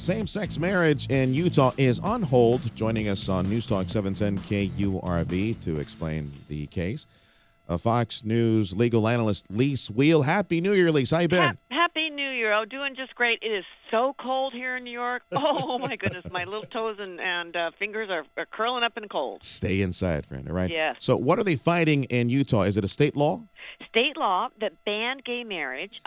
Same-sex marriage in Utah is on hold. Joining us on Newstalk 710 KURV to explain the case, Fox News legal analyst Lise Wiehl. Happy New Year, Lise. How you been? Happy New Year. Oh, doing just great. It is so cold here in New York. Oh, my goodness. My little toes and fingers are curling up in the cold. Stay inside, friend, all right? Yes. So what are they fighting in Utah? Is it a state law? State law that banned gay marriage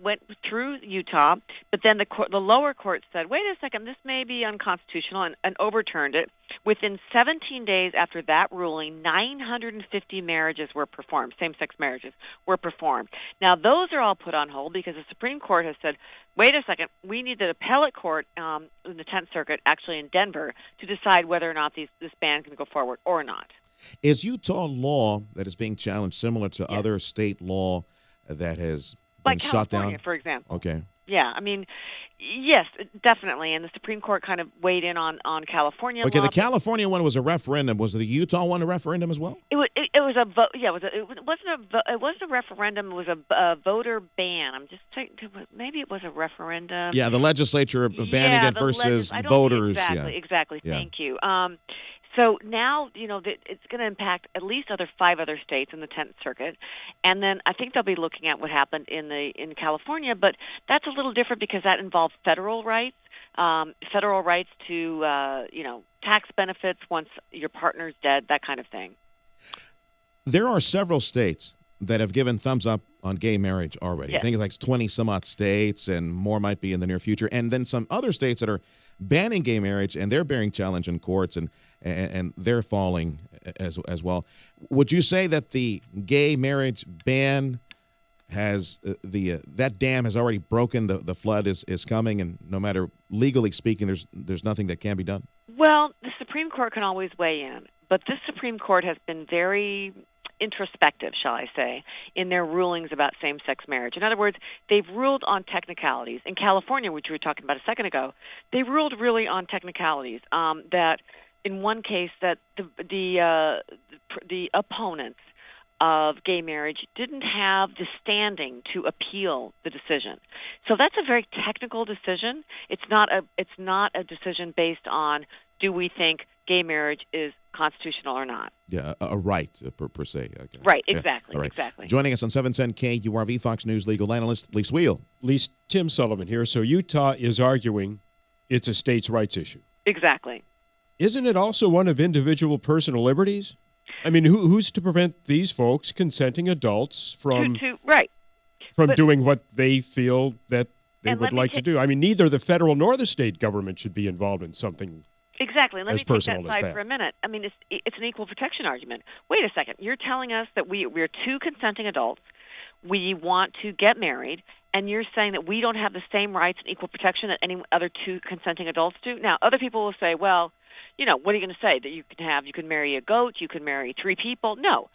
went through Utah, but then the lower court said, wait a second, this may be unconstitutional, and overturned it. Within 17 days after that ruling, 950 marriages were performed, same-sex marriages were performed. Now, those are all put on hold because the Supreme Court has said, wait a second, we need the appellate court in the 10th Circuit, actually in Denver, to decide whether or not this ban can go forward or not. Is Utah law that is being challenged similar to other state law that has been shot down? California, for example. Okay. Yeah, I mean, yes, definitely, and the Supreme Court kind of weighed in on California law. Okay, the California one was a referendum. Was the Utah one a referendum as well? It was a vote. Yeah, it wasn't a referendum. It was a voter ban. I'm just thinking, maybe it was a referendum. Yeah, the legislature banning it versus voters. Exactly. Yeah. Thank you. So now, it's going to impact at least 5 other states in the 10th Circuit, and then I think they'll be looking at what happened in California, but that's a little different because that involves federal rights to tax benefits once your partner's dead, that kind of thing. There are several states that have given thumbs up on gay marriage already. Yes. I think it's like 20-some-odd states, and more might be in the near future, and then some other states that are banning gay marriage, and they're bearing challenge in courts, and they're falling as well. Would you say that the gay marriage ban has that dam has already broken? The flood is coming, and no matter legally speaking, there's nothing that can be done? Well, the Supreme Court can always weigh in, but this Supreme Court has been very introspective, shall I say, in their rulings about same-sex marriage. In other words, they've ruled on technicalities. In California, which we were talking about a second ago, they ruled really on technicalities, that in one case that the opponents of gay marriage didn't have the standing to appeal the decision. So that's a very technical decision. It's not a decision based on do we think gay marriage is constitutional or not. Yeah, a right per se. Okay. Right, exactly, yeah, right. Exactly. Joining us on 710 KURV, Fox News legal analyst Lise Wiehl. Lise, Tim Sullivan here. So Utah is arguing it's a states' rights issue. Exactly. Isn't it also one of individual personal liberties? I mean, who's to prevent these folks, consenting adults, from doing what they feel that they would like to do? I mean, neither the federal nor the state government should be involved in something exactly. Let me take that aside for a minute. I mean, it's an equal protection argument. Wait a second. You're telling us that we're 2 consenting adults. We want to get married, and you're saying that we don't have the same rights and equal protection that any other 2 consenting adults do? Now, other people will say, well, what are you going to say? That you can marry a goat, you can marry 3 people? No,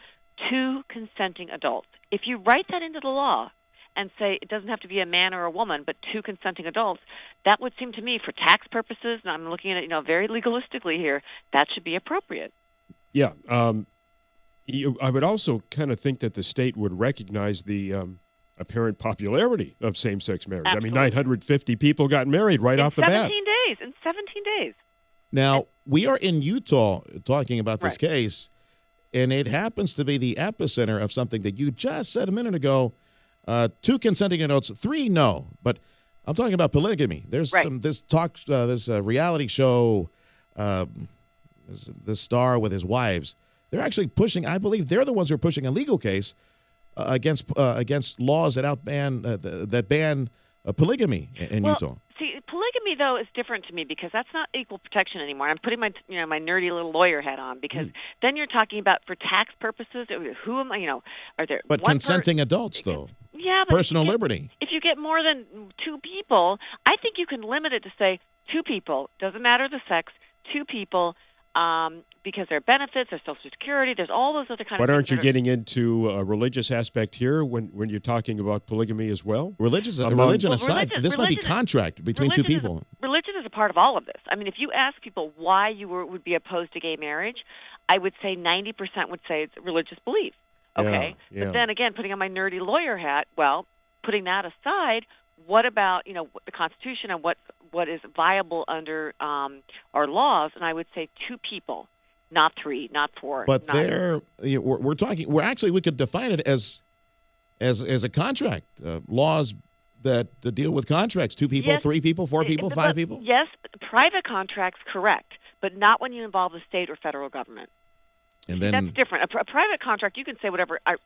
2 consenting adults. If you write that into the law and say it doesn't have to be a man or a woman, but 2 consenting adults, that would seem to me, for tax purposes, and I'm looking at it, very legalistically here, that should be appropriate. Yeah. I would also kind of think that the state would recognize the apparent popularity of same-sex marriage. Absolutely. I mean, 950 people got married right off the bat. In 17 days. Now, we are in Utah talking about this case, and it happens to be the epicenter of something that you just said a minute ago. 2 consenting adults, 3 no. But I'm talking about polygamy. There's this reality show, this star with his wives. They're actually pushing, I believe they're the ones who are pushing a legal case against laws that ban polygamy in Utah. See, polygamy, though, is different to me because that's not equal protection anymore. I'm putting my nerdy little lawyer hat on because then you're talking about for tax purposes. Who am I? Are there? But consenting adults, though. Yeah, but personal liberty. If you get more than 2 people, I think you can limit it to say 2 people. Doesn't matter the sex. 2 people. Because there are benefits, there's Social Security, there's all those other kind of things. But aren't you getting into a religious aspect here when you're talking about polygamy as well? Religion aside, this might be contract between 2 people. Religion is a part of all of this. I mean, if you ask people why you would be opposed to gay marriage, I would say 90% would say it's religious belief. Okay? Yeah. But then again, putting on my nerdy lawyer hat, well, putting that aside, what about the Constitution and what is viable under our laws? And I would say 2 people, not 3, not 4. But we're talking. We could define it as a contract. Laws that deal with contracts. 2 people, yes, 3 people, 4 people, 5 people. Yes, private contracts, correct, but not when you involve the state or federal government. And then that's different. A private contract, you can say whatever. I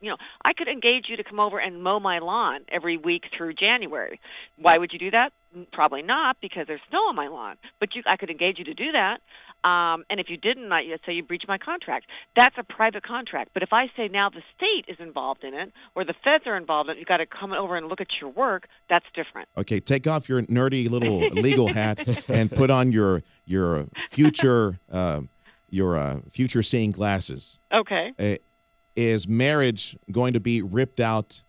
could engage you to come over and mow my lawn every week through January. Why would you do that? Probably not, because there's snow on my lawn. But I could engage you to do that. And if you didn't, I'd say you breached my contract. That's a private contract. But if I say now the state is involved in it, or the feds are involved in it, you've got to come over and look at your work, that's different. Okay, take off your nerdy little legal hat and put on your future future-seeing glasses. Okay. Is marriage going to be ripped out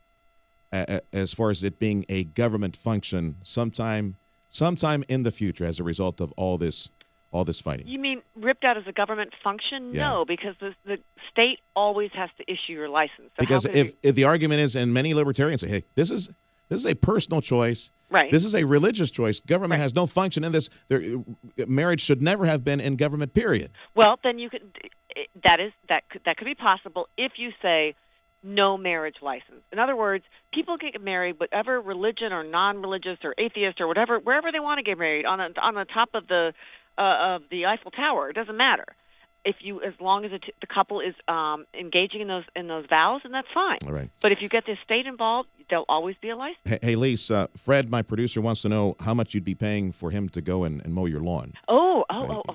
as far as it being a government function sometime in the future as a result of all this fighting? You mean ripped out as a government function? Yeah. No, because the state always has to issue your license. So because if the argument is, and many libertarians say, hey, this is a personal choice. Right. This is a religious choice. Government has no function in this. Marriage should never have been in government, period. Well, then you could. That could be possible if you say no marriage license. In other words, people can get married, whatever religion or non-religious or atheist or whatever, wherever they want to get married, on the top of the Eiffel Tower. It doesn't matter. As long as the couple is engaging in those vows, and that's fine. All right. But if you get the state involved, there'll always be a license. Hey, Lise, Fred, my producer, wants to know how much you'd be paying for him to go and mow your lawn. Oh.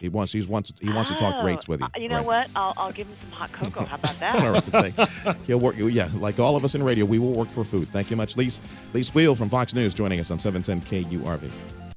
He wants to talk rates with you. You know what? I'll give him some hot cocoa. How about that? All right. He'll work. Yeah, like all of us in radio, we will work for food. Thank you much, Lise. Lise Wiehl from Fox News joining us on 710 KURV.